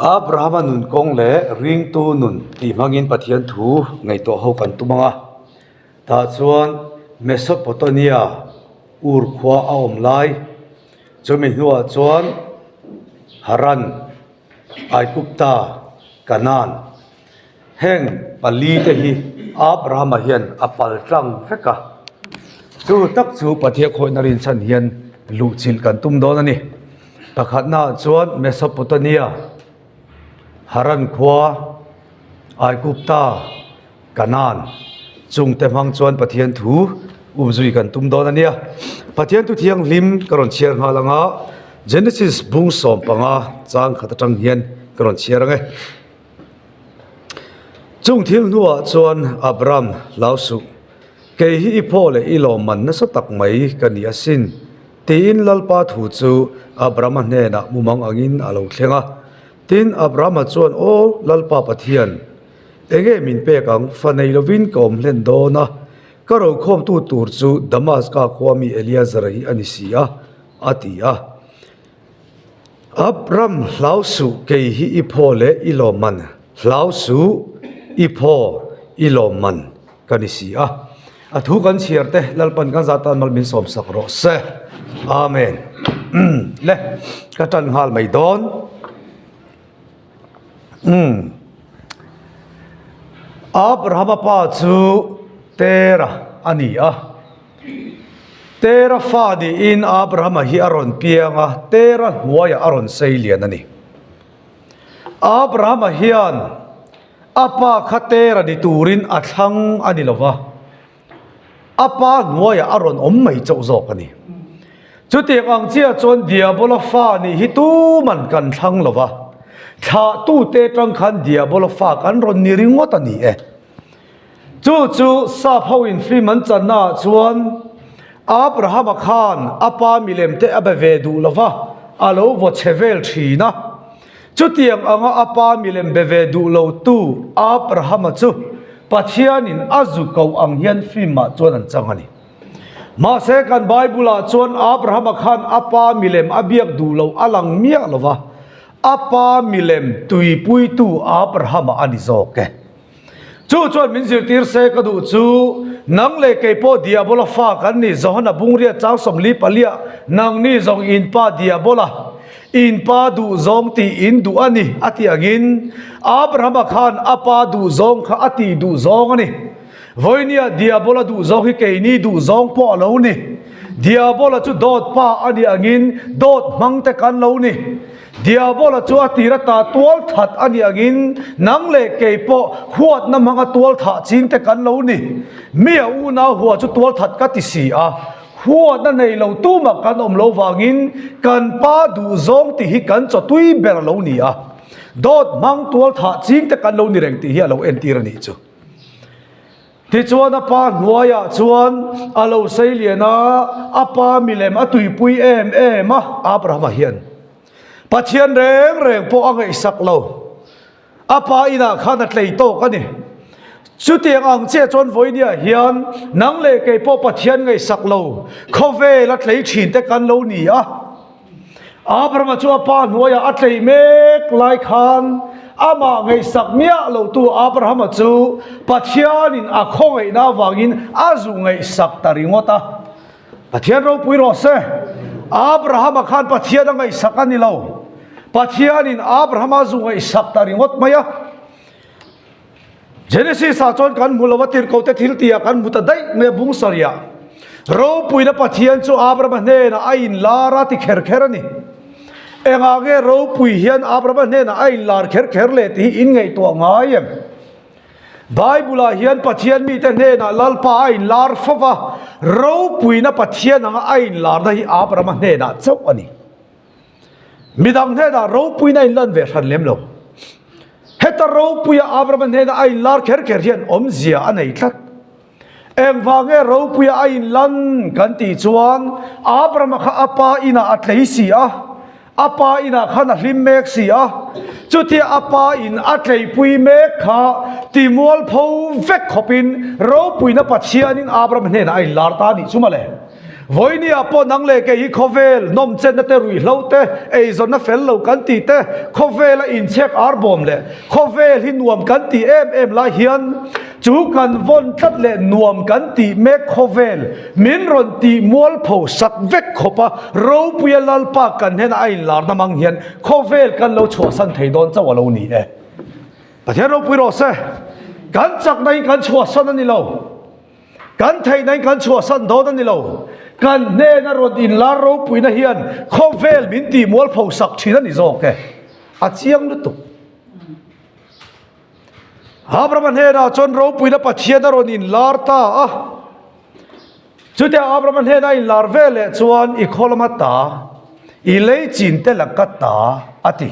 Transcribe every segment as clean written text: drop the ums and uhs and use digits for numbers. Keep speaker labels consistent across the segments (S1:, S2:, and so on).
S1: Abraham nun kong le ring tu nun ti mangin pathian thu ngai to ho kan tumanga ta chuan Mesopotamia ur khwa aom lai chumi huwa chuan Haran Aikupta Kanan heng pali te hi Abraham hian apal tlang feka chu tak chu pathia khoi narin chan hian lu chil kan tum don ani pakhat na chuan Mesopotamia Haran khwa Aikupta Kanan chung te mang chuan pathian thu zui kan tum don ania pathian tu thiang lim karon chiar nga langa Genesis bung som panga chang khata tang hian karon chiar nge chung thil nuwa chuan Abram lausu ke hi ipole ilo man na sa tak mai kani asin tin lalpa thu chu Abram ne na mumang angin alo thlenga tin Abram chuan o lalpa pathian enge min pe kang fanei lovin kom len do na karo khom tu tur chu Damaska khwami Eliezer hi anisia atia Abram lausu ke hi ipole ilo man lausu ipo iloman kanisia athu kan chiarte lalpan kan zatan malmin som sakro se amen le katan hal mai don Abraham pa chu tera ania tera fadi in Abraham hi aron pianga tera huaya aron seilian ani Abraham hian apa khatera di turin athang anilawa apa ngoya aron ommai chawzok ani chuti ang chia chon diabola fa ni hitu man kan thang lova tha tu te tang khan diabola fa kan ron ni ringot ani e chu sa phawin fi man channa chuan Abraham khan apa milem te abave du lova alo vo chevel thina chutiang anga apa milem beve du lo tu Abraham chu pathianin azu ko ang hian fima chuan an changani ma se kan bible chuan Abraham khan apa milem abiak du lo alang mia lova apa milem tui pui tu Abraham ani zoke chuan min zir tir se ka du chu nang le ke po diabola fa kan ni zohna bungria chang som li palia nang ni zong in pa diabola in pa du zong ti in du ani ati agin Abraham khan apa du zong kha ati du zong ani voinia diabola du zong hi ke ni du zong po lo ni diabola chu dot pa ani agin dot mang te kan lo ni diabola chu atira ta tual that ani agin nang le ke po huat na manga tual tha ching te kan lo ni mia u na huwa chu tual that ka ti si a huwa na nei lo tu ma kan om lo wangin kan pa du zong ti hi kan cho tui ber lo ni a dot mang tual tha ching te kan lo ni reng ti hi lo en tir ni chu ti chuan apa nuaya chuan alo seiliana apa milem atui pui em a Abraham hian pathian reng po ang isak lo apa ina khana tlei to kani chutiang ang che chon voinia hian nang le ke po pathian ngai sak lo khove la tlei thin te kan lo ni a Abraham chu apa nuaya atlei mek lai khan ama ngai sak mia lo tu Abraham chu pathianin a khongai na wangin azu ngai sak taringota pathian ro pui ro se Abraham khan pathian ngai sak ani lo pathianin Abraham azu ngai sak taringot maya Genesis sa chon kan mulawatir ko te thiltia kan mutadai me bung saria ro puina pathian chu Abraham ne na ain lara ti kher ani engage ro pui hian Abraham ne na ain lar kher le ti in ngai to ngayem bible hian pathian mi te ne na lalpa ain lar fawa ro puina pathian anga ain lar da hi Abraham ne na chau ani midang ne da ro puina in lan ve than lem lo heta ro puya Abraham ne da ain lar kher hian om zia anei thlat eng wange ro puya ain lan kan ti chuan Abraham kha apa ina atlei si a apa ina khana hlim mek si a chuti apa in atlei pui mek kha timol pho vek khopin ro puina pathianin Abraham ne na ain lar ta ni chumale voi ni apo nang le ke hi khovel nom chen na te rui hlote ei zon na fel lo kan ti te khovel in check ar bom le khovel hi nuam kan ti em la hian chu kan von tat le nuam kan ti me khovel min ron ti mual pho sak vek khopa ro puya lal pa kan hen ai lar na mang hian khovel kan lo chua san thei don chaw lo ni e pathian ro pui ro se kan chak nai kan chua san ani lo kan thei nai kan chua san do ani lo kan ne na ron in lar ro pui na hian khovel min ti mual pho sak thina ni zo ke a chiang lu tu Abraham hena chon ro pui na pathian ron in lar ta a chute Abraham hena in lar vele chuan I kholama ta I lei chin te lakata ati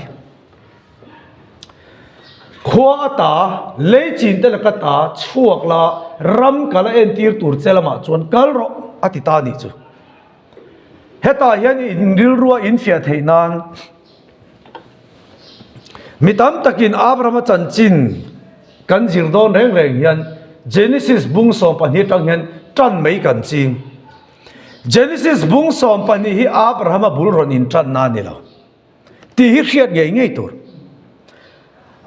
S1: khwa ta lei chin te lakata chuak la ram kala en tir tur chelama chuan kal ro ati ta ni chu heta hian in ril ruwa in fia theinan mitam takin Abraham chan chin kan jir don reng reng hian Genesis bung som pani tang hian tran mei kan ching Genesis bung som pani hi Abraham bul ron in tran na ni lo ti hi khiat ngei ngei tur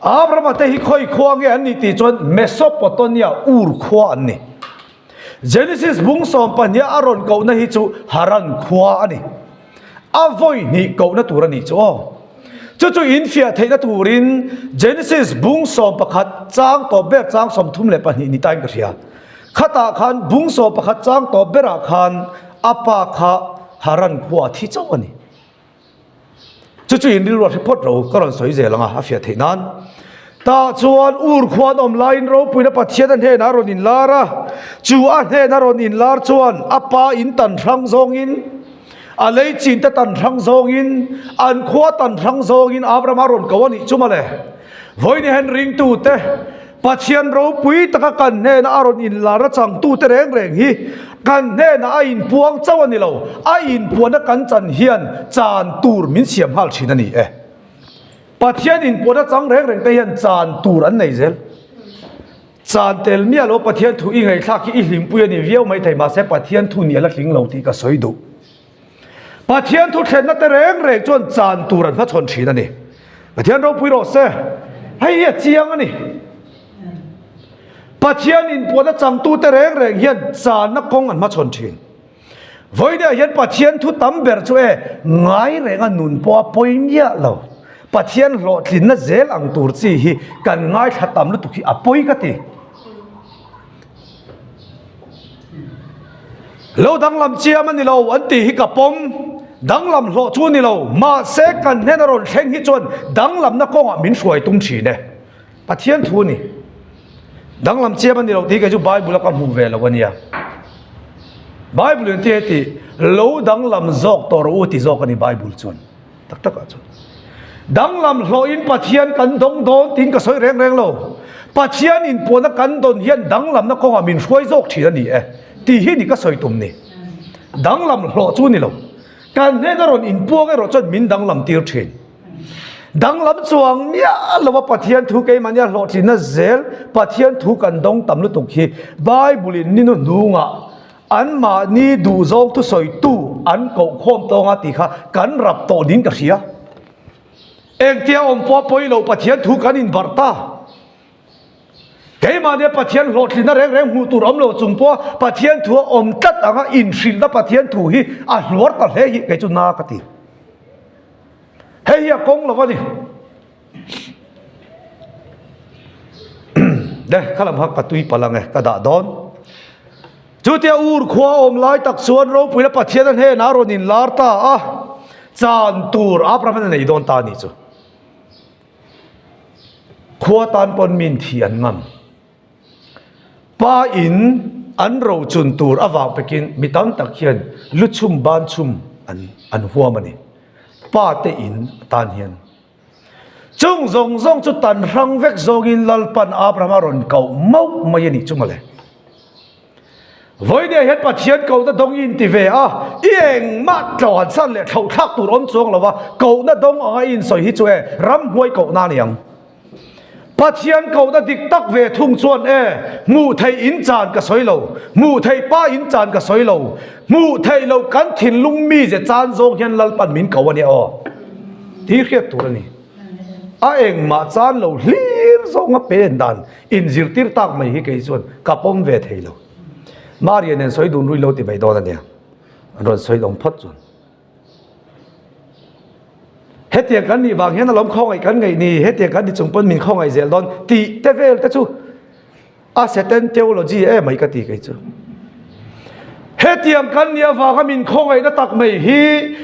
S1: Abraham te hi khoi khwa nge an ni ti chon Mesopotamia ur khwa an ni Genesis bung som pani aron ko na hi chu Haran khwa ani avoi ni ko na tur ani chu chu in fia theina turin Genesis bung som pakhat chang to ber chang som thum le pani ni time ka ria khata khan bung som pakhat chang to bera khan apa kha Haran khwa thi chaw ani chu in ril ro report ro karon soi je langa a fia theinan ta chuan ur khwan om line ro puina pathian an he na ron in lara chu a he na ron in lar chuan apa in tan rang zong in a lei chin ta tan rang zong in an khwa tan rang zong in Abraham ron kawani chumale voi ni hen ring tu te pathian ro pui taka kan ne na aron in lara chang tu te reng reng hi kan ne na a in puang chawani lo a in puana kan chan hian chan tur min siam hal thin ani e pathian in puana chang reng reng te hian chan tur an nei zel chan tel mia lo pathian thu i ngai thak hi hlim pui ani viau mai thai ma se pathian thu ni ala hling lo ti ka soi du pathian thu thlen na te reng reng chon chan tur an pha chon thin ani pathian ro pui ro se hei hi chiang ani pathian in puana chang tu te reng reng hian chan na kong an ma chon thin voi ne hian pathian thu tam ber chu e ngai reng an nun po poimia lo pathian lo thlin na zel ang tur chi hi kan ngai thatam lu tu khi apoi ka ti lo dang lam chiam ani lo an ti hi ka pom dang lam lo chu ni lo ma se kan ne na ron thleng hi chon dang lam na kong a min hruai tum thi ne pathian thu ni dang lam chiam ani lo ti ka chu bible ka mu ve lo ania bible ti ti lo dang lam zok tor u ti zok ani bible chon tak tak a chon dang lam lo in pathian kan dong don tin ka soi reng reng lo pathian in pona kan don hian dang lam na kong a min hruai zok thi ani e ti hi ni ka soi tum ni dang lam lo chu ni lo kan ne na ron in puang e ro chon min dang lam tir thin dang lam chuang mia lo pathian thu ke mania lo thin na zel pathian thu kan dong tam lu tuk hi bible in ni no nunga an ma ni du zong tu soi tu an ko khom to nga ti kha kan rap to din ka ria eng tia om po poi lo pathian thu kan in barta ke mania pathian lo thin na reng reng hu tur om lo chung po pathian thu om tat anga in hril da pathian thu hi a hlor ta hle hi ke chu na ka ti hei ya kong lo wani de khalam hak patui palang e kada don chutia ur khwa om lai tak suan ro puina pathian an he na ron in lar ta a chan tur Abraham nei don ta ni chu khwa tan pon min thi an ngam pa in an ro chun tur awang pekin mitam tak hian luchum ban chum an huam ani pa te in tan hian chung zong zong chu tan rang vek zong in lalpan Abraham ron kau mau mai ni chumale voi ne het pathian kau ta dong in ti ve a ieng ma tlawan san le thau thak tur om chuang lawa kau na dong anga in soi hi chu e ram huai kau na niang ปัจจัยเขาได้ดิกตักเวทุ่งชวนมูไทยอินจานกับสอยเรามูไทยป้าอินจานกับสอยเรามูไทยเรากันถิ่นลุงมีจะจานโจงยันลัลปันมินเขาวันนี้ที่เรียกตัวนี้เองมาจานเราลีร์โจงเป็นดันอินจิรติรตักไม่ให้เกี่ยส่วนกับปมเวทให้เรามาเรียนเนี่ยสอยดูรุ่ยเราติดไปโดนนั่นเนี่ยเราสอยลงพัดส่วนเฮตียกันนี่บางเห็นล้มข้องไอ้กันไงนี่เฮตียกันที่จงเป็นมินข้องไอ้เจลดอนตีเตเวลแต่จู่เซตันเทโอโลจีไม่กตีไงจู่เฮตียกันนี่ว่าก็มินข้องไอ้นั่นตักไม่ฮี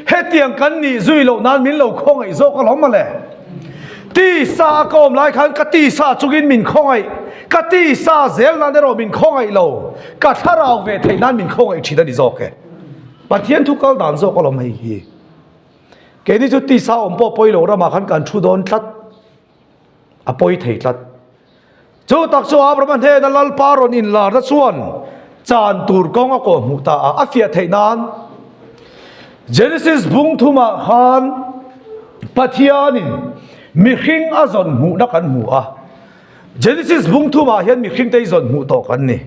S1: เฮตียกันนี่จุยโลนั้นมินโลข้องไอ้โจก็ล้มมาเลยตีซาก็มไล่ขันกตีซาจุกินมินข้องไอ้กตีซาเจลนั้นเรามินข้องไอ้โลกัทาราเวทนั้นมินข้องไอ้ชีดาดิโจเกปัจจัยทุกข์ด่านโจก็ล้มไม่ฮีเกณฑ์ที่จุดที่สาวอมปอปอยโลรามาขันการชุดโดนทัดปอยเถิดทัดจูตักชัวประมาณเท่นั่นลัลปารอนอินลาร์ส่วนจานตูร์กองก็มุตาอัฟยาเทนันเจเนซิสบุงทุมาขันปัทยานินมิขิงอาจนหูนักกันหูเจเนซิสบุงทุมาเห็นมิขิงเตยจนหูต่อกันนี่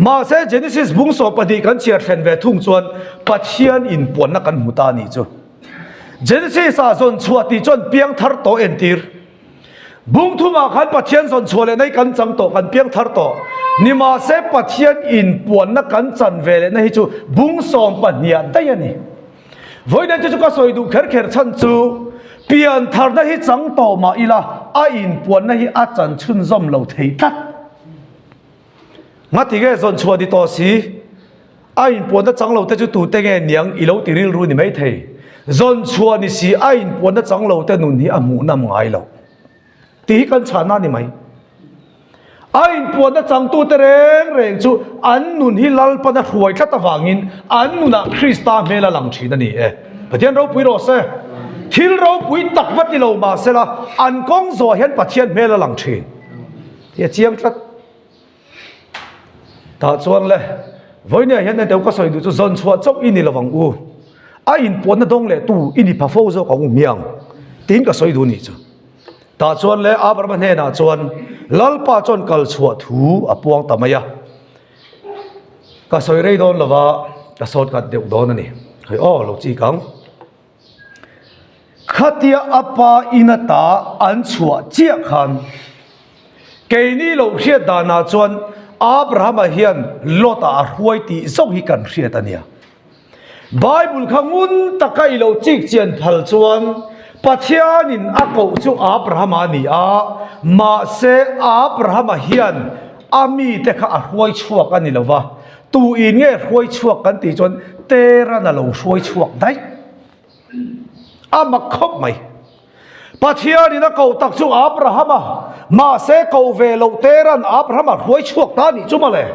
S1: มาเสเจเนซิสบุงสอบปฏิกันเชียร์เซนเวทุ่งส่วนปัทยานอินปวนนักกันหูตานี่จูเจนซีสาจนชัวติจนเปียงทาร์โตเอ็นตีร์บุ้งทุ่มขันปัจเจียนจนชัวเลยในกันจังโตกันเปียงทาร์โตนิมาเสปัจเจียนอินปวนนักกันจันเวเลในจูบุ้งสอมปัญญาได้ยันนี่วันนี้จะก็สวยดูเขินชันจูเปียงทาร์ได้ให้จังโตมาอีละอินปวนในอาจารย์ชุนจอมเราเทียดมาที่แกจนชัวติโตสีอินปวนนักจังเราแต่จูตูเตงเนียงอีเราติริลรู้นี่ไม่เทียจนชัวนี่สิอินปวนนักจังเราแต่นุ่นนี่อามูนำไงเราตีกันชานานี่ไหมอินปวนนักจังตัวเร่งจูอันนุ่นที่ลัลปนักรวยทัตวางินอันนุ่นคริสตาเมลลังชีนั่นนี่ประเทศเราปุยโรเซ่ที่เราปุยตักวัดที่เรามาเสละอันกงโซเห็นประเทศเมลลังชีที่เจียงทัดถ้าชวนเลยวันนี้เห็นในเด็กก็สวยดูจูจนชัวจบอินี่ระวังอูอินปวนนัดงเลยตู้อินี่พาโฟโซของเมียงตีนก็สวยดูนี่จูตาชวนเลยประมาณนี้นะชวนลัลป้าชวนกัลชัวถูปวงตามายะก็สวยเรื่อยโดนละว่าก็สดกัดเด็กโดนนั่นนี่เฮ้ยเราจีกังขัดยาป้าอินตาอันชัวเจียขันเกนี่เราเชียดานาชวนอับราฮัมเฮียนโลตาหวยตีส่งให้กันเชียดานี่ไบเบิลขังุนตะไคเราจิกเจียนพัลจวนปัจจัยนินอักกูจูอับราฮัมนี่มาเสอับราฮัมเฮียนอามีแต่ข้าหวยชั่วกันนี่ละวะตูอินเงี้ยหวยชั่วกันตีจนเตระนั่นเราหวยชั่วได้มาคบไหมปัจจัยนินอักกูตักจูอับราฮัมมาเสกูเวลเตระนอับราฮัมหวยชั่วตานี่จุมาเลย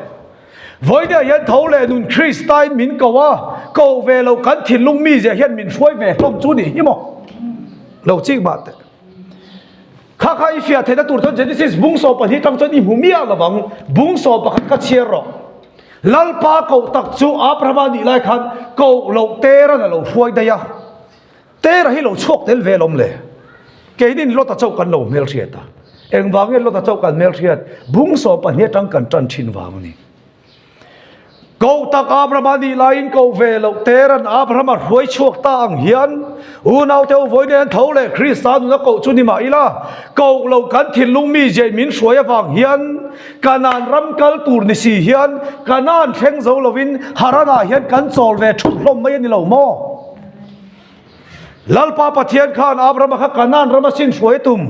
S1: วันนี้ยันเท่าเลยนุ่นคริสต์มินก็ว่าก็เวลากันถิ่นลุงมีจะเห็นมินช่วยเวลมจุนี่ยี่มั้งเราจริงบ้าแต่ข้าอีฟิอาเทนตัวท่านเจนิสิสบุ้งโซปะที่ตั้งใจนี่หูมีอะไรบ้างบุ้งโซปะกัดเชียร์ลัลปาเขาตักจูอับราฮัมนี่ไล่ขันเขาเราเตระน่ะเราช่วยได้ยะเตระให้เราโชคเดลเวลมเลยเกย์นี่รถตะเจ้ากันเราเมลเชียตาเอ็งวางเงินรถตะเจ้ากันเมลเชียตบุ้งโซปะเนี่ยตั้งกันจันชินวางนี่กูตักอับราฮัมนี่ไล่กูเวลเตรันอับราฮัมรวยชั่วตาอังเฮียนเอาเท่าวันนี้เท่าเลยคริสต์นักกูจุนี่มาอีละกูเรากันถิ่นลุงมีเจมินช่วยฟังเฮียนการนานรำกัลตูร์นิสีเฮียนการนานเพ่งโจลวินฮารานาเฮียนกันโจลเวชุกลมไม่ยันนี่เราโม่ลัลปาปะเทียนขานอับราฮัมการนานรำมาสินช่วยตุ่ม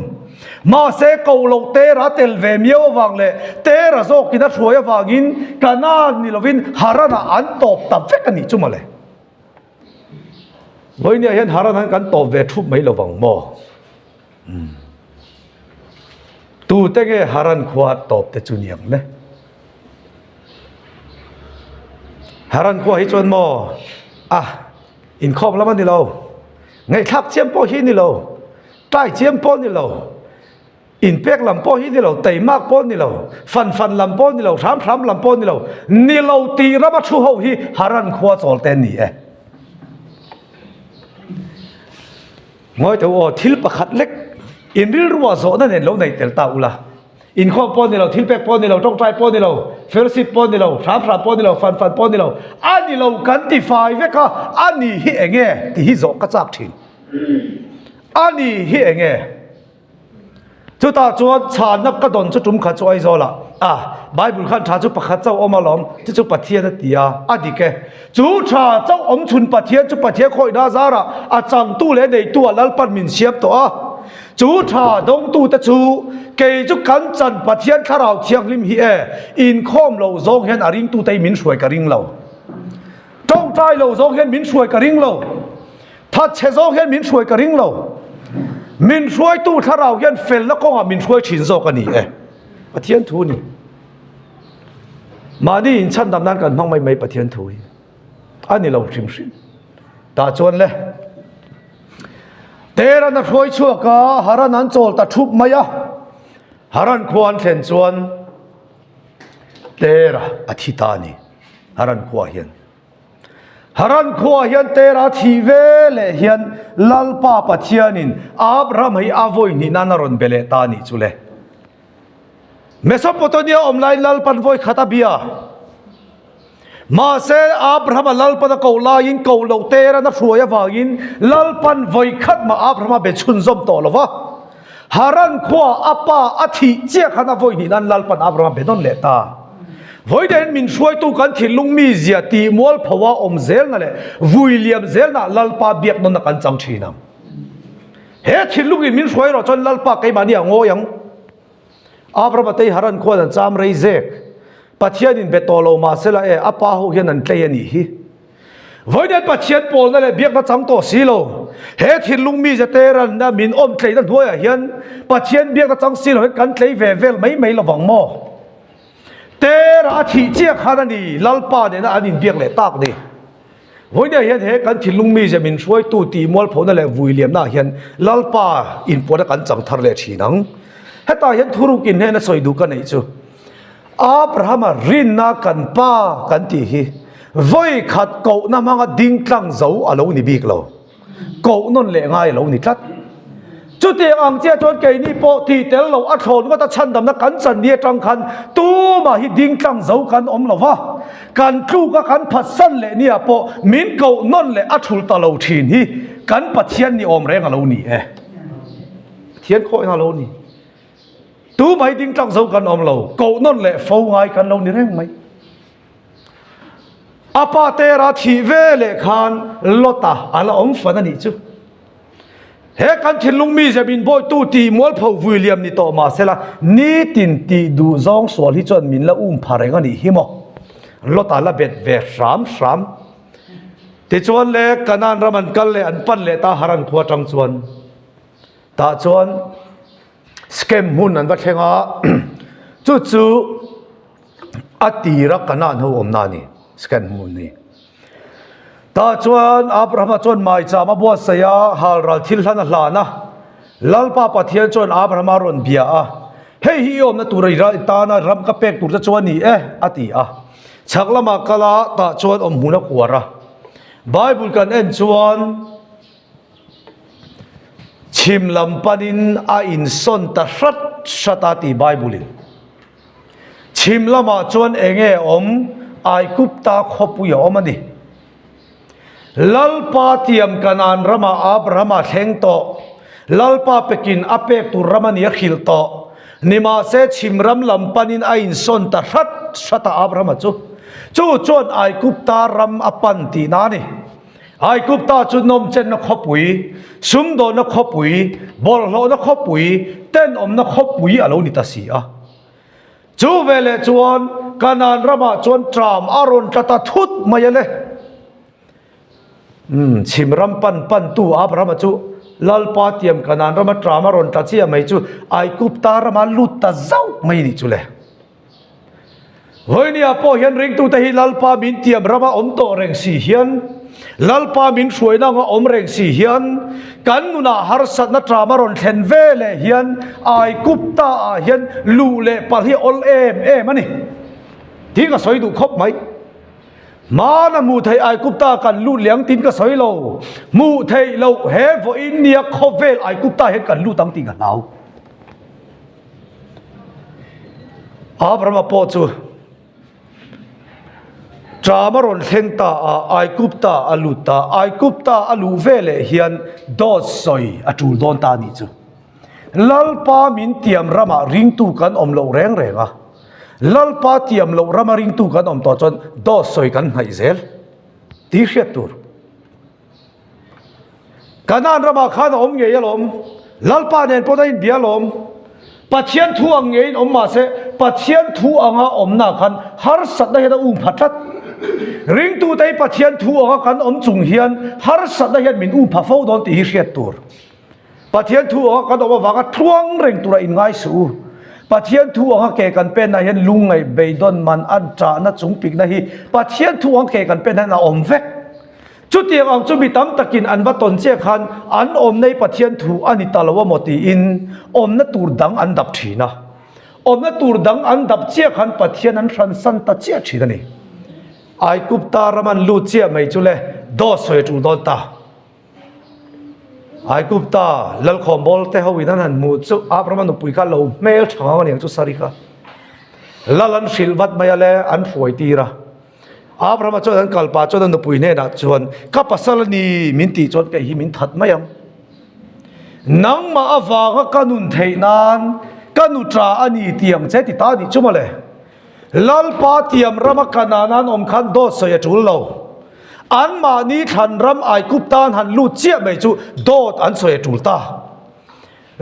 S1: มาเสกเอาเราเตระเตลเวมียววังเลยเตระโซกินัดช่วยวังอินกันนานนี่เราวินฮารานาอันตบตับเฟกันนี่จุมาเลยวันนี้เห็นฮารานากันตบเวทุบไม่เราวังโม่ตูเตงฮารันขวาตบแต่จุนียงเนี่ยฮารันขวาให้จนโม่อินคอมแล้วมันนี่เราไงทักเชียมโปฮินี่เราใต้เชียมโปนี่เราอินเป็กลำโพนี่เราไต่มากโพนี่เราฟันลำโพนี่เราทำลำโพนี่เรานี่เราตีรับมาชูเขาฮีฮารันขวาสอลเตนนี่งอยแต่ว่าทิลประคัดเล็กอินริลรัวโซนั่นเองเราในเตลตาอุละ อินข้อป้อนนี่เราทิลเป็กป้อนนี่เราต้องใจป้อนนี่เราเฟลซิตป้อนนี่เราทราบป้อนนี่เราฟันป้อนนี่เราอันนี้เรากันติไฟเวกะอันนี้ฮิเองเงที่ฮิโซกระจักทิ้งอันนี้ฮิเองเงจุดตาจวนชานักกระดอนจุดจุ่มขัดจอยโซละไบเบิลขันชาจุดประคัดเจ้าอมาล้อมจุดปะเทียนตีอันนี้แกจุดชาเจ้าอมชุนปะเทียนจุดปะเทียนคอยดาซาระจังตู้เล่ในตัวลัลปันมินเชียบตัวจูชาดงตูตะจูเกยจุกันจันปะเทียนข้าเราเทียงลิมฮีอินคอมเราซองเห็นอาริงตูไตมินช่วยกระริงเราจ้องใจเราซองเห็นมินช่วยกระริงเราถ้าเชซองเห็นมินช่วยกระริงเรามินช่วยตูข้าเราเห็นเฟลแล้วก็มินช่วยชินโซกันนี่ปะเทียนทูนี่มานี่อินชันดำนั้นกันมั่งไม่ปะเทียนทูอันนี้เราชิมชิมตาจวนเลยเตระนักช่วยชั่วกาฮารันนั้นโจลตัดทุบมายะฮารันควรเห็นจวนเตระอธิตานีฮารันควรเห็นฮารันควรเห็นเตระทีเวเลเห็นลัลปาปะเทียนินอับราฮัมให้อโวยนินานารอนเบเลตานีจุเลเมสโสโปเตเมียอมไลลัลปันโวยขัตบิยามาเซอับราฮัมลัลปันกอลายินกอลเตระนักช่วยวายินลัลปันโวยขัดมาอับราฮัมเบชุนซอมโตลวะฮารันขวาอัปปาอธิเจ้าขณะโวยนินันลัลปันอับราฮัมเบดอนเลตาโวยเดนมินช่วยตุกันที่ลุงมีเสียตีมอลภาวะอมเซลนั่นแหละวิลเลียมเซลน่ะลัลปาเบียกนนกันจังชีนัมเฮที่ลุงมินช่วยเราจนลัลปาไกมานี่งอยังอับราฮัมเตยฮารันขวาจำไรเซกปัจเจียนินเบตโตโลมาเสละอัปปาหูเห็นนั่นเตยนี่ฮิวันนี้ปัจเจียนโปลนั่นแหละเบียกมาจังโตสีโลเฮทิลุงมีจะเตรันนะมินอมเตยนั่นหัวเห็นปัจเจียนเบียกมาจังสีโลเห็นกันเตยเวเวลไม่ระวังมอเตระที่เจ้าข้านี่ลัลปาเนี่ยนะอันนี้เบียกเลยตากนี่วันนี้เห็นกันทิลุงมีจะมินช่วยตูตีมอลพอนั่นแหละวิลเลียมน่ะเห็นลัลปาอินปวดกันจังทะเลชีนังเฮตาเห็นทุรุกินเห็นนะสวยดูกันไอ้จูอับราฮัมรินนักันป้ากันที่ฮีวัยขัดเก่าน้ำมันดิ้งกลางเจ้าอาลูนี่บีกเราเก่านนเละง่ายเรานี่ทัดจุดที่อังเจ้าจนเกยนี่โปที่เตลเราอัดโหนก็ตัดชันดำนักกันสันเนียจังคันตัวมาฮิดิ้งกลางเจ้ากันอมเราวะกันครูก็กันพัดสันเละเนี่ยโปมินเก่านนเละอัดทุลตาเราทีนี่กันปัจเจียนนี่อมแรงอาลูนี่เทียนโคอาลูนี่ตัวไม่ดิ้งจังเจ้ากันอมเราเก่านั่นแหละฟ้องไงกันเรานี่แรงไหมอาปาเตระทีเวเลคานลอตาอะไรอมฟันนี่จูเฮกันที่ลุงมีจะบินบ่อยตู้ตีมอลพาววิลเลียมนี่ต่อมาเสละนี่ตินตีดูซองสวลิจวนมินละพาเรงนี่หิมลอตาละเบ็ดเวรสามที่ชวนเล็กกันนันรามันกันเลยอันปั้นเลยตาฮารันขวาจังชวนตาชวนสเกมหุ่นนั่นว่าเชงอ่ะจู่ๆอตีรักกันนั่นหัวอมนานี่สเกมหุ่นนี่ตาชวนอับราฮัมชวนไม่จามาบวชเสียฮารัลทิลทันลานะลัลปาปะเทียนชวนอับราฮัมรอนเบียเฮ้ยฮิโอมนะตุริระตานะรำกับเป็กตุรจะชวนนี่อตีชักละมากะลาตาชวนอมหุนักหัวระไบเบิลกันชวนชิมลำปันินอินสนตรัดชะตาติไบเบิลินชิมละมาชวนเองไอกุปตาขบุยอมันนี่ลัลปาเทียมกันอันรามาอับราฮัมเฮงโตลัลปาเปกินอเปกตุรามานีขิลโตนิมาเซชิมรัมลำปันินอินสนตรัดชะตาอับราฮัมจู่ชวนไอกุปตารำอปันตินานี่ไอ้กุปตาจุนนมเจนนักขบุยซุมโดนักขบุยบอลโลนักขบุยเต้นนักขบุยอะไรนี่ตัดสิจู่เวลจวนกันนันรามาจวนตรามอารอนตะตะทุดมาเยเลยชิมรำปันตู้อับราฮัมจู่ลัลปาเทียมกันนันรามาตรามอารอนตะเชียไม่จู่ไอ้กุปตารามาลุตตะเจ้าไม่นี่จู่เลยวันนี้พอเห็นเร่งตู้แต่ฮิลัลปามินเทียมรามาอมโตเร่งสีเห็นลัลปามินช่วยนั่งอมเร่งสีเฮียนกันนุนาฮาร์สัตนัตรามารอนเทนเวเลเฮียนไอกุปตาเฮียนลูเลปาลีอลมันนี่ที่ก็สวยดูครบไหมมานะมูไทยไอกุปตากันลูเลี้ยงตินก็สวยโลมูไทยเราเฮฟอินเนียคอเวลไอกุปตาเห็นกันลูตั้งติกันเรา อาบรามาโปจูจามารอนเซงตาไอกุปตาอลูตาไอกุปตาอลูเวเลเฮียนดอสซอยอจูดอนตานิจูลัลปามินเตียมรามาริงตูกันอมโลแรงเรงะลัลปาเตียมโลรามาริงตูกันอมต่อจนดอสซอยกันไฮเซลตีเชียตูร์กันนั้นรามาข้าอมเงียลมลัลปาเนนพอได้เบียลมปัจเจียนทูอังเงินอมมาเสปัจเจียนทูอังอมนาคันฮาร์สัตได้เห็นอุ้มพัดริงตูได้ปัจเจียนทูอังคันอมจุงเฮียนฮาร์สัตได้เห็นมินอุ้มพัดฟ้าดอนตีเชียตูร์ปัจเจียนทูอังคันอมว่ากันทวงเร่งตัวอินไงสู้ปัจเจียนทูอังเกกันเป็นนะเห็นลุงไงเบยดอนมันอันจานะจุงปิกนะฮีปัจเจียนทูอังเกกันเป็นนะอมเวกจุดเดียวอังจุบิตามตะกินอันวัตนเจ้าขันอันอมในปัจเจียนทูอันนี้ตลอดหมดอินอมนัตูร์ดังอันดับทีนะอมนัตูร์ดังอันดับเจ้าขันปัจเจียนนั้นรันสันตัดเจ้าทีนี่ไอกุปตารามันลูเจ้าไม่จุเลดอสวยจูดอนตาไอกุปตาลัลคอมบอลเตฮาวินันมูจุอาบรามันอุปุยกันโลเมลช่างวันยังจุสาริกาลันชิลวัดไม่อะไรอันฝอยตีระอาบรามาจนกัลปาจนนุปุยเนนัดจวนข้าพัสลนีมินตีจนแกหิมินทัดไม่ยังนังมาอฟางกันุนเทนันกันุตราอันนี้เตียมเจติตานี่จุมาเลยลัลปาเตียมรำกันนันอมขันโดสยจุลโลอันมานี้ทันรำไอกุปตานหันลูเจียไม่จุโดดอันสยจุลตา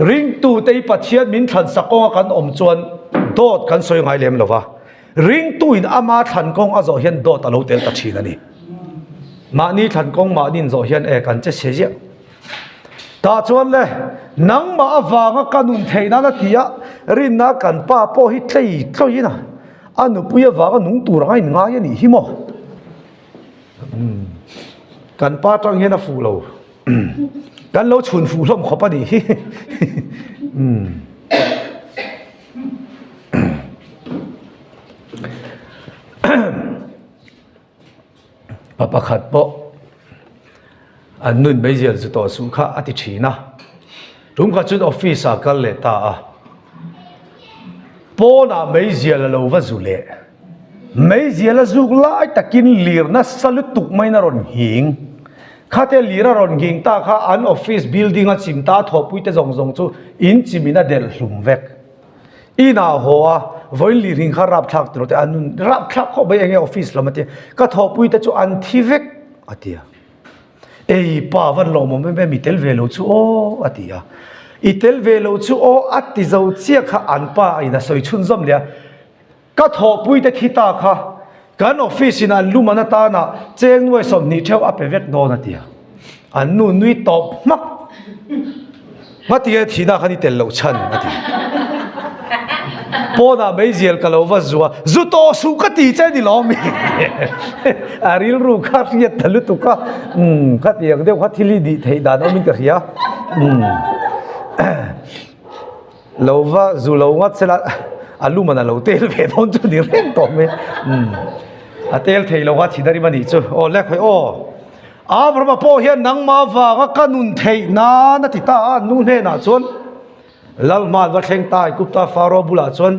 S1: ริงตูเตยปัจเจียนมินทันสกองกันอมจวนโดดกันสยไงเลมลวะริงตูอินอามาทันกงอาโจเฮียนโดตะโลเตลตัดชีนันนี่มานี่ทันกงมานินโจเฮียนกันจะเสียตาชวนเลยนังมาฟางกันุนเทนันตียรินนักกันป้าพ่อฮิตเลยเท่านี้นะอันนู้ปุยฟางนุงตูรังไงง่ายนี่ฮิโมกันป้าจังเฮียนฟูโลกันเราชุนฟูลมขบปะดิปะปะขัดโปอันนู้นไม่เจอจุดต่อสู้ข้าอธิชีนะรุ่งข้าจุดออฟฟิศกันเลยตาปอน่ะไม่เจอแล้วว่าจุเล่ไม่เจอแล้วจุกไล่ตะกินลีร์นะสลุตุกไม่น่ารอนหิงข้าเตลีร์รอนหิงตาข้าอันออฟฟิศบิลดิ้งอันจิมตาทอปุยเตจงจูอินจิมินาเดลลุมเวกอีน่าหัววันลีริงข้ารับทักตัวแต่อันนู้นรับทักเขาไปเองออฟฟิศละมันเตะก็ทอปุยแต่จูอันทีเวกอะเดียเอ้ยป้าวันลมไม่มีเทลเวลจูโออะเดียอีเทลเวลจูโออัดที่จะเจียข้าอันป้าอีน่ะสวยชุนซอมเลยก็ทอปุยแต่ขี้ตาข้าการออฟฟิศนั่นลูมันตาน่ะเจงไว้สมนิเทวอัปเวกโดนอะเดียอันนู้นนุ้ยตบมักมาเตียทีน่าขันนี่เทลโลชันอะเดียปอน่ะไม่เจอกันแล้วว่าจุดต่อสู้ก็ตีใจดิล้อมีอาริลรู้ข้าเสียทะลุตุกะข้าเตียงเดียวข้าที่ลีดีเทียดานเอามินกันเฮียแล้วว่าจุดเราวัดเสร็จแล้วอาลูมันเราเตลเวทอนจุดนี้เร่งต่อไหมเตลเทียเราว่าที่ได้มันอีกจุดโอ้เล็กไปโอ้เพราะว่าพ่อเห็นนังมาว่าก็นุนเทียนาติตานุนเฮน่ะจนลัลมาวัดเชงตายกุปตาฟาโรบุลาชน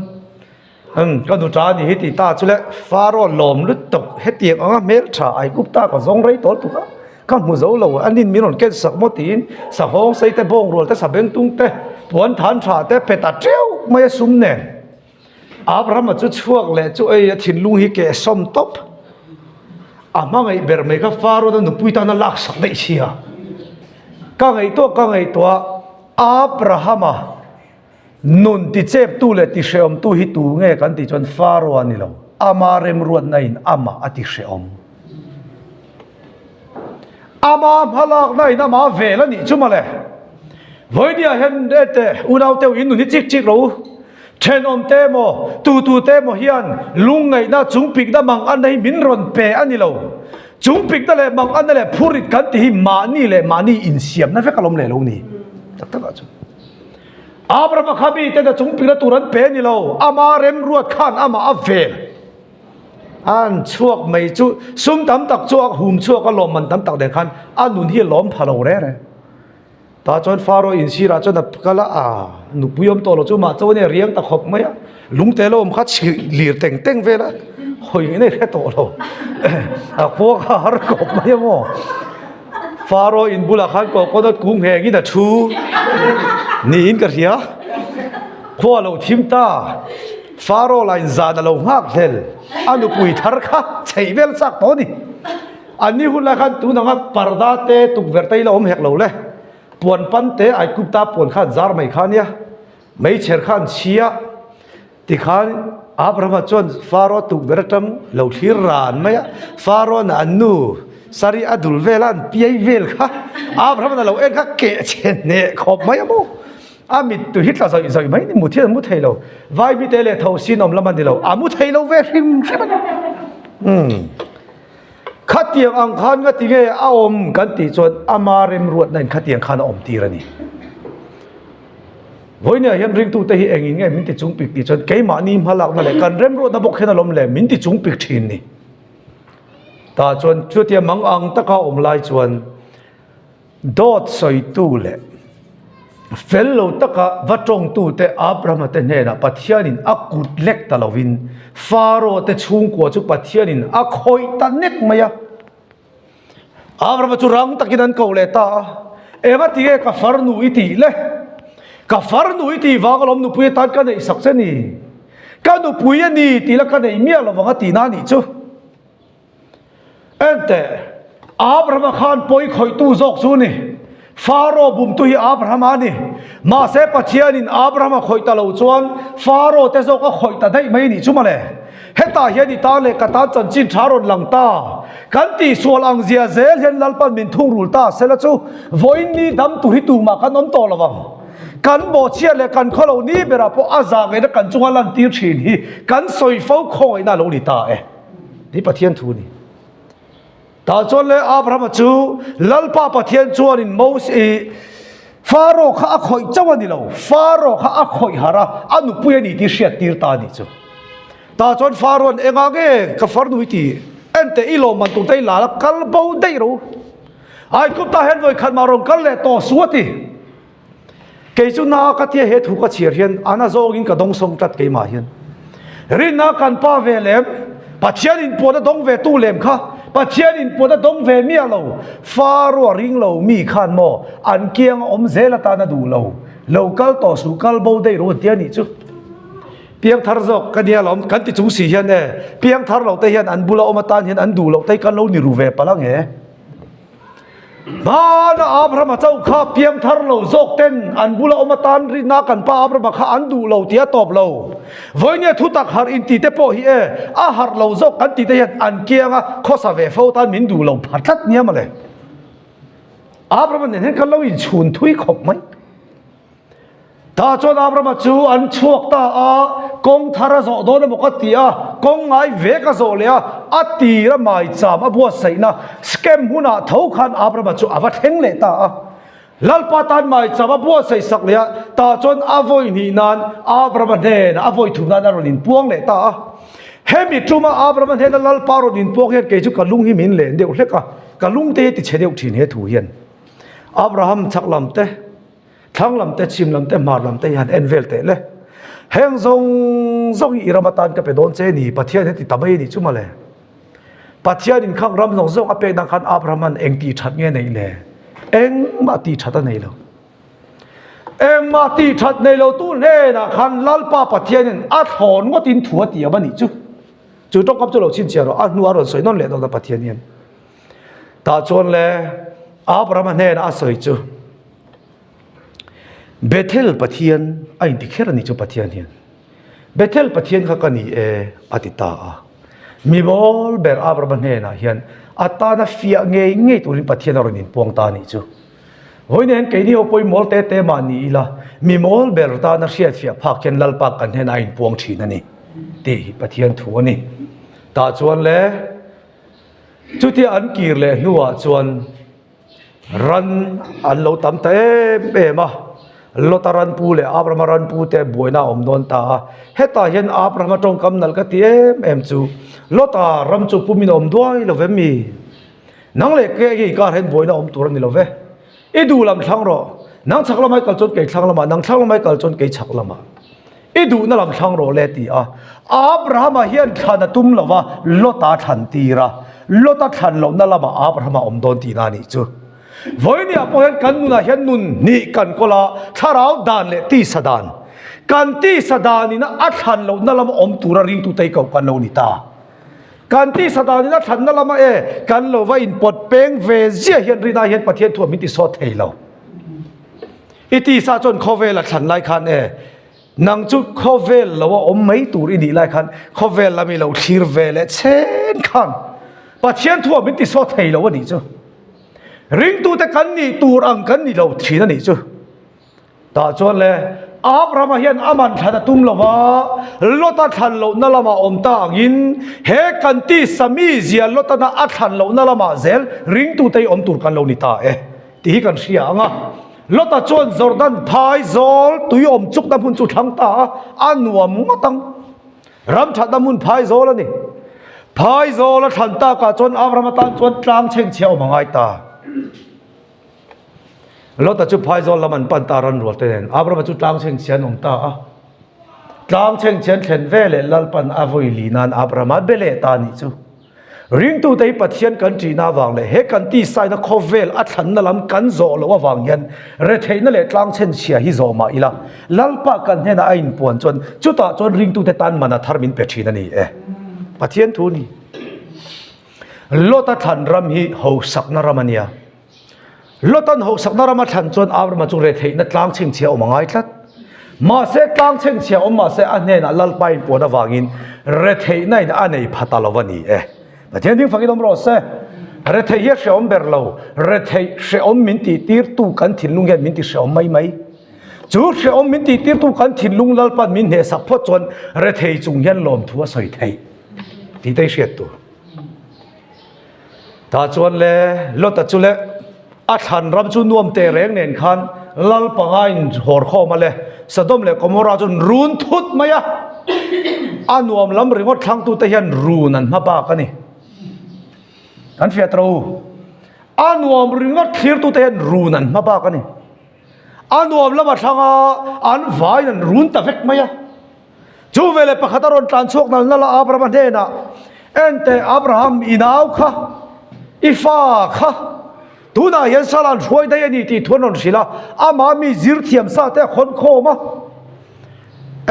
S1: ก็ดูจานี่ฮิติตาชุเลฟาโรลมลุตตกเฮติอ่ะเมลชาไอกุปตาก็ซงไรตอลตุกะก็มุโซโลอันนี้มีนนเกสักมตินสักห้องใส่แต่บงรัวแต่สับเบงตุงแต่ปวนฐานชาแต่เปตาเจ้าไม่สุ่มเน่อาบรามาจุดช่วงเลยจุไอ้ถิ่นลุงฮิเกสมตบมาไงเบอร์เมก็ฟาโรนั่นนุปุยตานั่นลักสักได้เชียก็ไงตัวอาบราฮัมนุนติเจ็บตู้เลยติเชอมตู้ฮิตูเงกันติจนฟาโรอันนี้เราอามาเรมรวดในอามาอติเชอมอามาพลักในนามาเวลนี่จุมาเลยวันนี้เห็นเด็ดอุณเอาเตวินนุนิจิกรู้เชนอมเตโมตูเตโมเฮียนลุงไงน่าจุงปิกน่ามังอันไหนมินรอนเปอันนี้เราจุงปิกนั่นแหละมังอันนั่นแหละพูดกันที่มานี่เลยมานี่อินเสียมนั่นเฟกลมเลยลุงนี่จับตั้งกันอาบรามาขับอีเตนจุงปิกน่าตุรันเปนี่เราอามาเร็มรวดขันอามาอัฟเวลอันช่วงไม่จุซุ่มตำตักช่วงหุ่มช่วงก็ลมมันตำตักเด็กขันอันนุนที่ล้อมพาเราเร่ ตาจนฟาโรอินซีราจนกะละหนุปุยมโตเราจูมาเจ้าเนี่ยเรียงตะขบไหมอะลุงเตลมคัดหลีเต่งเต่งเวละหอยนี่แค่โตเราพวกหารกบไหมโมฟาโรอินบุลขันก็ก็ต้องกุ้งแหงนี่นะชูนี่อินกันเสียขั้วเราทิมตาฟาโรไลน์ซาดเราหักเทลอันนุปุยทาร์ค่ะใช้เวลสักตัวนี่อันนี้หุ่นละขันตัวนังปาร์ดาเตตุกเวร์ไตเราเหกเราเลยปวนปันเตไอกุบตาปวนขันซาร์ไม่ขันเนี่ยไม่เชื่อขันเชียติขันอับราฮัมจนฟาโรตุกเวร์ตัมเราที่ร้านไหมฟาโรนันนูสารีอดุลเวลันปีไอเวลค่ะอับราฮัมนั่นเราเอ็นค่ะเกะเชนเน่ขอบไหมโมมิดตัวฮิตเราใส่ไหมนี่มุดเทียนมุดไทยเราไว้มิเตเลทาวซีนอมละมันเดียวมุดไทยเราเวริมใช่ไหมขัดเตียงอังคารก็ตีเกออมกันตีจนอามาเรมรวดนั่นขัดเตียงขานอมตีระนี่วันนี้เห็นริงตูเตhiเองยังไงมินติจุงปิกตีจนเกยมานีมหลักนั่นแหละกันเรมรวดนับกเห็นอารมณ์เลยมินติจุงปิกชินนี่ตาจนชุดเตียมังอังตะก้าอมลายจวนโดดใส่ตู้เลยเฟลโลตะกะวัดจงตู้เตอับราฮัมเตเนนะปัทยานินอักุดเล็กตะลวินฟาโรเตชุงกัวจุปัทยานินอักหอยตันเน็กมายะอับราฮัมจุรังตะกินันเกาเลตาเอวติเกกฟาร์นูอิติเลกฟาร์นูอิติวางลมนุปุยตันกันในสักเซนีกันนุปุยนี่ตีละกันในเมียละวังตีนานี่จูเอ็นเตอับราฮัมขานปอยคอยตู้จอกซูนี่ฟาโรบุมตุฮีอับราฮัมนี่มาเสปเชียนินอับราฮัมคอยตะลูจวนฟาโรเตโซก็คอยตะได้ไม่นี่จุมาเลยเฮตาเฮนี่ตาเลกตาจันจินชารอนหลังตากันตีสวลอังเซียเซลเฮนลัลปันมินทุ่งรูลตาเซลจูวอยนี่ดำตุฮิตูมากันน้ำโตละวังกันโบเชียเลกันขลุ่นี้เบราปอาซาเกนกันจุงลันตีชินฮีกันสอยฟ้าคอยน่าโลลิตานี่ปะเทียนทูนี่ตาจนเลยอับราฮัมจูลัลปาปะเทียนจวนินโมสีฟาโรข้าคอยเจ้าวันนี้เราฟาโรข้าคอยหาระอนุปุยนี่ที่เสียตีร์ตานี่จูตาจนฟาโรนเองอาเกกับฟาร์นุยตีเอ็นเตอิโลมันตุได้ลาละกัลบูได้รู้ไอ้กุตาเห็นไว้ขันมารองกันเลยต่อสู้ตีเกจุนากัที่เหตุหุกเชียร์เห็นอาณาโจกินกับดงสงตัดเกมาเห็นรินากันป้าเวเลมปัจเจียนินปวดดงเวตูเลมค่ะปัจเจียนินปวดดงเวเมียเราฟาโรริงเรามีขันโมอันเกียงอมเซลตานาดูเรากัลต่อสู้กัลบูได้รู้เดียนี่จูเพียงทาร์จอกกันเดียเรากันติดจุงสีเห็นเนี่ยเพียงทาร์เราแต่เห็นอันบุลอมตานเห็นอันดูเราแต่กันเรานี่รู้เวปลังเหมาณอับราฮัมเจ้าข้าเพียงทาร์เราจอกเต้นอันบุลอมตานรินากันป้าอับราฮัมข้าอันดูเราเตียตอบเราวันนี้ทุตักหาอินติเตปอฮีอาหารเราจอกกันติเตเห็นอันเกียงอ่ะข้อสาเวฟตานมินดูเราพัดทัดเนี่ยมาเลยอับราฮัมเห็นกันเราอินชุนทุยขบไหมตาจนอับราฮัมจูอันชวกตากงทาร์โจโดนบอกตีกงไอเวกโจเลยอัตตีระไม่จามบัวใส่นะสเกมหุนาเท่าขันอับราฮัมจูอวัดเฮงเลตาลัลปาตันไม่จามบัวใส่สักเลยตาจนอโวยนี่นันอับราฮัมเดนอโวยทุนนันรนินพวงเลตาเฮมิจุมาอับราฮัมเดนลัลปารนินพวงเฮเกจุกัลุงหิมินเลนเดียวเล็กกัลุงเตติเฉดียวถิ่นเฮถูเฮียนอับราฮัมชักลำเตทั้งลำเตชิมลำเตมาลำเตยันเอ็นเวลเตเลยเฮงซงอิรามาตันก็ไปโดนเจนี่ปัทยานี่ติดตามไม่ดีจุมาเลยปัทยานินข้างรำซงอเปดังคันอับราฮัมเองตีชัดเงี้ยในเลยเองมาตีชัดในเราเองมาตีชัดในเราตู้เน่นะคันลัลปาปัทยานินอัดหอนก็ตินถัวตีมันนี่จู่ต้องกับจุเราชินเชียร์อันนัวรสวยนั่นแหละตอนปัทยานินตาจนเลยอับราฮัมเน่นะสวยจู่เบเทลปะเทียนไอ้ที่แค่นี้จูปะเทียนเฮียนเบเทลปะเทียนข้ากันนี่อติตามีบอลเบอร์อับราฮัมเฮนะเฮียนอัตตานะฟิยเงยตัวนี้ปะเทียนเราเนี่ยพวงตานี่จูวันนี้เห็นแค่นี้เอาไปมอลเตมานี่ละมีมอลเบอร์ตานะเสียฟิยพักเห็นลัลปักกันเห็นไอ้พวงชีนั่นนี่ตีปะเทียนทัวนี่ตาจวนเลยจุดที่อันกีร์เลยนัวจวนรันอันเราทำเต็มมาลอตารันปูเลยอับราฮัมรันปูเตะบวยน่าอมโดนตาเฮตาเห็นอับราฮัมตรงกำนัลกตีเอ็มจูลอตารัมจูปูมินอมด้วยเราเวมีนังเล็กเกี่ยการเห็นบวยน่าอมตัวนี้เราเวอีดูลำทั้งรอ nang chak lamai kal chon ke thlang lama nang thlang lamai kal chon ke chak lama i du na lam thlang ro le ti a Abraham hian thana tum lawa lota than tira lota than lo na lama Abraham om don ti na ni chu voi ni apo hian kan nu na hian nun ni kan kola tharau dan le ti sadan kan ti sadani na a than lo na lama om tura ring tu tai kau kan lo ni ta kan ti sadani na than na lama e kan lo va in pot peng ve zia hian rina hian pathian thu mi ti so thei lo iti sa chon khovel a than lai khan e nang chu khovel lo om mai tur i ni lai khan khovel lami lo thir ve le chen khan pathian thu mi ti so thei lo ni chu ring tu te kan ni tur ang kan ni lo thina ni chu ta chon le Abraham hian aman thana tum lova lota than lo na lama om ta angin he kan ti sami zia lota na a than lo na lama zel ring tu te om tur kan lo ni ta e ti hi kan ria anga lota chon Jordan phai zol tui om chuk na mun chu thang ta anuam matang ram that na mun phai zol ani phai zol a than ta ka chon Abraham ta chon tlang cheng chiao mangai ta lota chu phai zol laman pan ta ran rol te nen Abraham chu tlang cheng chian om ta a tlang cheng chian thlen ve le lal pan avoi li nan Abraham bele ta ni chu ring tu te pathian kan ti na wang le he kan ti sai na khovel a than na lam kan zo lo wa wang yan re theina le tlang chen chia hi zo ma ila lalpa kan he na ain pon chon chu ta chon ring tu te tan mana tharmin pe thina ni e pathian thu ni lota than ram hi ho sak na ramania lotan ho sak na rama than chon Abraham chu re theina tlang cheng chia o mangai tlat ma se tlang cheng chia o ma se a ne na lalpa in pon awangin re theina in a nei phatalawani e pathian ding fakidom ro se re thei ye shom berlo re thei shom min ti tir tu kan thinlung yan min ti shom mai mai chu shom min ti tir tu kan thinlung lalpan min he sak pho chon re thei chung yan lom thua soi thei ti te hriat tu ta chon le lota chu le a than ram chu nuam te reng nen khan lal pangain hor kho ma le Sodom le Gomora chun run thut maya anuam lam ringot thang tu te hian run an ma ba ka ni kan fiat ro anuam ringot thir tu te hian run an ma ba ka ni anuam lama thanga an vai an run ta vek maya chu vele pakhataron tlan chok nal nala Abraham he na ente Abraham inaw kha ifa kha tuna yan salan shoi da yani ti thonon sila ama mi zir thiam sa te khon kho ma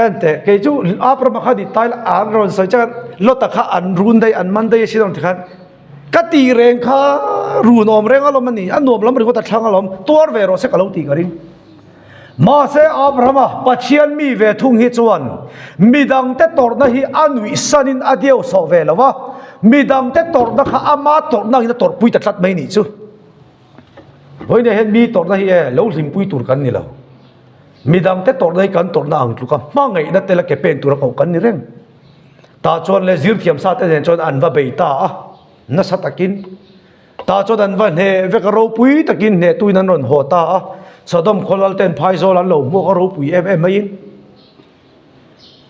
S1: ente ke chu Abraham kha di tail an ron sai chan lota kha an run dai an man dai sidon khan kati reng kha run om reng alom ni an nom lam ri ko ta thang alom tor ve ro se kalau ti garing ma se Abraham pathian mi ve thung hi chuan midang te tor na hi anui sanin adieu so ve lawa midang te tor na kha ama tor na hi tor pui ta thlat mai ni chu voi ne hen mi tor na hi e lo hlim pui tur kan ni lo midang te tor dai kan tor na ang tu ka ma ngai na te la ke pen tur ko kan ni reng ta chon le zir thiam sa te chon an va be ta na sa takin ta chon an va ne ve ka ro pui takin ne tu nan ron ho ta Sodom kholal ten phai zol an lo mo ka ro pui em mai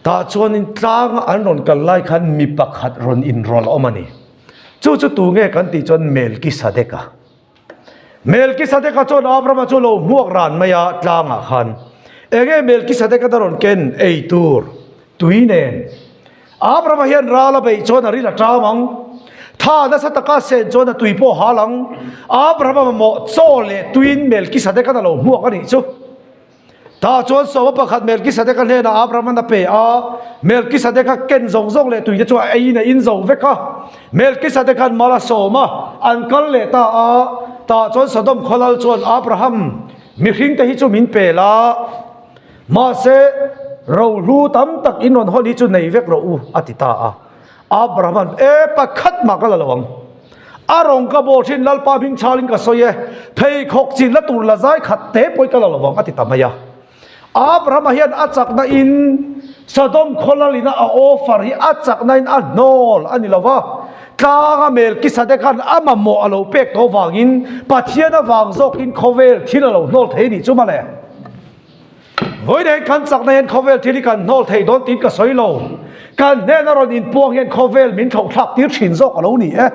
S1: ta chon in tlang an ron kal lai khan mi pakhat ron in rol omani chu chu tu nge kan ti chon Melkisedeka chon Abraham chu lo muak ran maya tlanga khan enge Melkisedeka daron ken ei tur tuinen Abraham hian rala bei chon ari la tramang tha na sataka sen chon tui po halang Abraham mo chole tuin Melkisedeka da lo muak ani chu ta chon so pakhat Melkisedeka le na Abraham na pe a Melkisedeka ken zong zong le tui chu ai na in zo veka Melkisedeka mala soma an kal le ta a ta chon Sodom kholal chon Abraham mi hring te hi chu min pe la ma se ro lu tam tak in on holi chu nei vek ro u atita a Abraham e pakhat ma ka lawang arong ka bo thin lal pa bing chaling ka soye phei khok chin la tur la zai khat te poi ka lawang atita maya Abraham hian achak na in Sodom kholalina a offer hi achak na in anol ani lawa tanga Melkisedeka ama mo alo pek to wangin pathian awang zok in khovel thila lo nol thei ni chuma le voi de kan chak na hen khovel thili kan nol thei don tin ka soilo kan ne na ron in puang hen khovel min thok thak tir thin zok alo ni e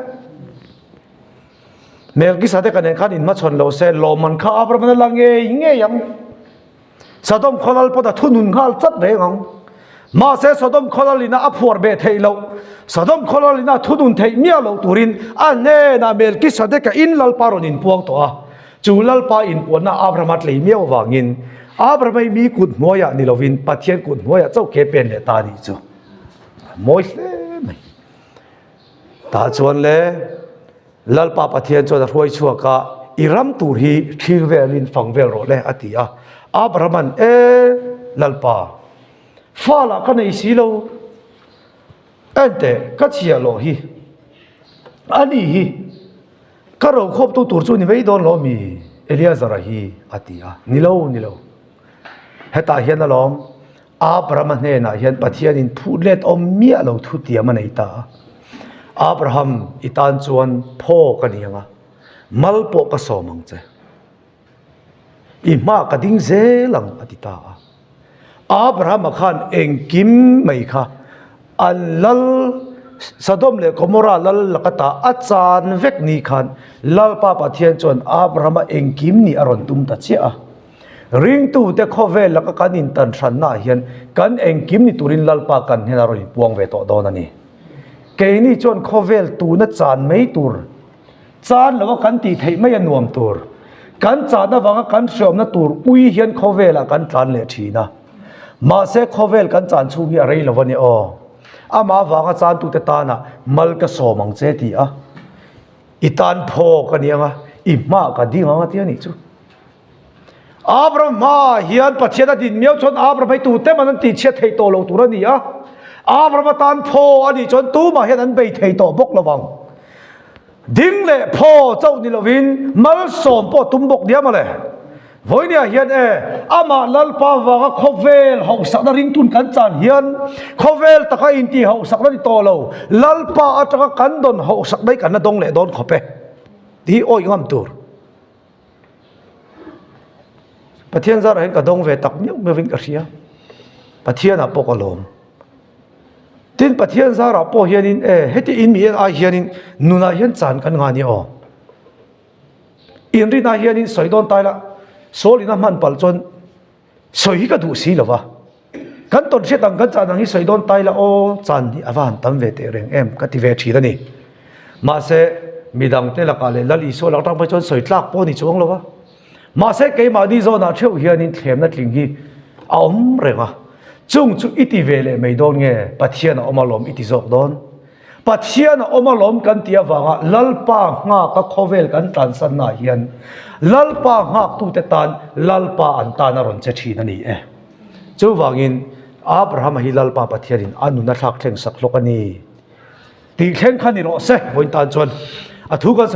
S1: เมลกิสเดกันเองขันอินมาชนเราเซลโลมันข้าอับรามันลังเงี้ยยังสะดมคนละปะทุนุนข้าจัดเรื่องมาเสสะดมคนละลินาอัพวร์เบทเฮโลสะดมคนละลินาทุนุนเทเมียโลตูรินอันเน่นาเมลกิสเดกันอินลัลปารอนินพวงตัวจูลัลปาอินปวนนาอับรามัดเลยเมียววางินอับราไม่มีกุดมวยนิลวินปัทเทียนกุดมวยเจ้าเคเป็นเลตาดีจูมวยเลยตาชวนเลยลัลปาปัทเทียนจวนรวยชัวกะอิรัมตูรีทีเวลินฟังเวลโรเลอติยาอับรามันลัลปาฟ้าละกันในสิโลอันเตกัจเชียโลฮีอันนี้ฮีก็เราครบตัวตัวจูนี่ไม่โดนล้อมีเอลียซาร์ฮีอติยานิโลเฮตาเฮียนล้อมอับรามันเนน่ะเฮียนปัทเทียนินพูดเล็ดอมเมียเราทุติยมันไอตาอับราฮัมอิตานจวนพ่อกันยังอ่ะมัลโปกสอมังเจอิมากระดิ่งเซลังอติตาอับราฮัมขันเองกิมไม่ค่ะอัลลัลสะดมเลกโมราลัลลักตาอาจารย์เวกนีขันลัลปาปะเทียนจวนอับราฮัมเองกิมนี่อรอนตุมตัดเชียริงตูเตข้อเวลลักกันอินตันชันน่าเฮียนกันเองกิมนี่ตุรินลัลปากันเฮนารอนปวงเวตโดนันนี่เกนี่จนข้อเวลตูนัดจานไม่ตูร์จานแล้วว่ากันตีไทยไม่ยันนวมตูร์กันจานนะว่ากันเชื่อมนะตูร์อุยเฮียนข้อเวลกันจานเลทีนะมาเสกข้อเวลกันจานชูมีอะไรละวันนี้อ๋ออามาว่าจานตูเตตานะมัลกสอมังเจตีอ่ะอิตานโพกันยังอ่ะอิมากันดีงาที่นี่จูอับรามาเฮียนปัจเจกดินเมียวชนอับราไม่ตูเตมันตีเชียเทโตโลตูรนี่อ่ะอับรามาตานโพอันนี้จนตู้มาเห็นอันไปเทโตบกระวังดิ้งเล่พ่อเจ้านิลวินมัลสอมปอตุ้มบกเดียมาเลยวันนี้เฮียนอามาลัลปาว่าข้อเวลหกสักนาริงตุนกันจานเฮียนข้อเวลตะกอินตีหกสักนาริโตโลลัลปาตะกกันดอนหกสักได้กันนะดงเล่ดอนขบเปที่โอ้ยงามตัวปะเทียนซาเห็นกระดงเวตักเมียวเมื่อวิ่งกระเชียปะเทียนอ่ะปกลมทินปะเทียนซาราปอเฮียนินเฮติอินมีอาเฮียนินนุนาเฮียนจานกันงานนี้อ๋ออินรินาเฮียนินสอยโดนตายละโซลินามันปัลจนสอยก็ดูสีละวะกันต้นเสียตังกันจานนังนี้สอยโดนตายละโอจานนี่อวานตั้มเวทเรงกติเวทีแล้วนี่มาเสมีดังเตละกาเลลลีโซลักตั้งไปจนสอยตลากปอนี่จวงละวะมาเสกเกมาดีโซนาเที่ยวเฮียนินเทมนัดลิงกีเอาเรงอ่ะจุงจุอิติเวเลไม่โดนเงี้ยปัทเทียนออกมาล้มอิติจอกโดนปัทเทียนออกมาล้มกันเตียว่างลัลปางาก็ข้อเวลกันตันสันนาเฮียนลัลปางาตุเตตันลัลปาอันตานารอนเจชีนันนี่จูวางินอับราฮัมฮิลัลปาปัทเทียนอันนุนักทักเทงสักโลกันีตีเข่งขันนี่รอเซ่วันตันจวนอทุกันเส